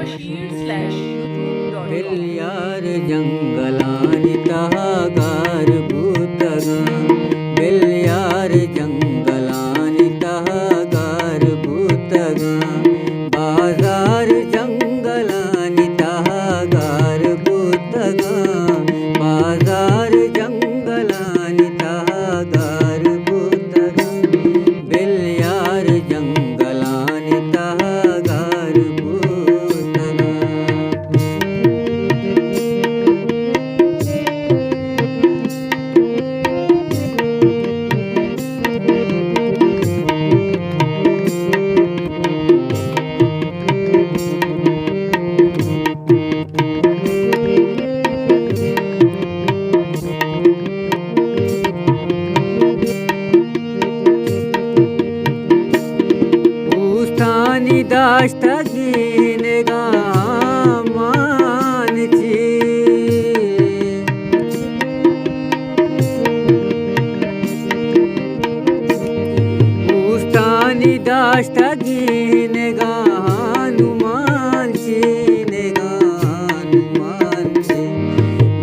bashir.youtube.com बेल्यार जंगलानि तहागार भूतगा बेल्यार जंगलानि तहागार भूतगा बाजार जंगलानि तहागार भूतगा बाजार जंगलानि तहागार भूतगा बेल्यार जंगलानि तहागार भूतगा उस्तानी दाष्टगीन गामानची उस्तानी दाष्टगीन गानुमानची गानुमानची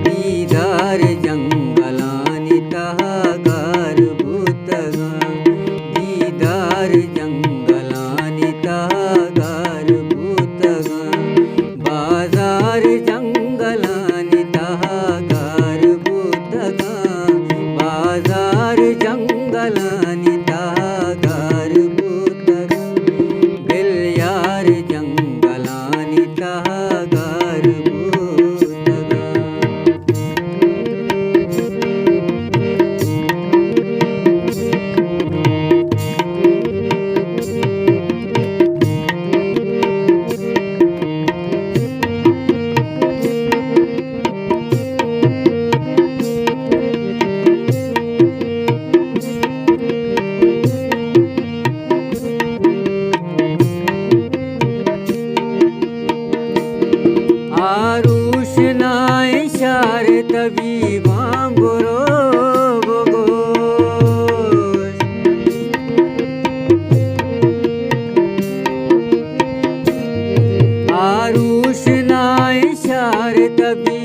दीदार जंगलानि तहागार भूतगा दीदार जंगलानि तहागार भूतगा बाजार जंगलानि तहागार भूतगा बाजार जंगलानि तहागार भूतगा बेल्यार जंगलानि तहागार भूतगा आरुष नाय शार तभी बांबरो बगोश आरुष नाय शार तभी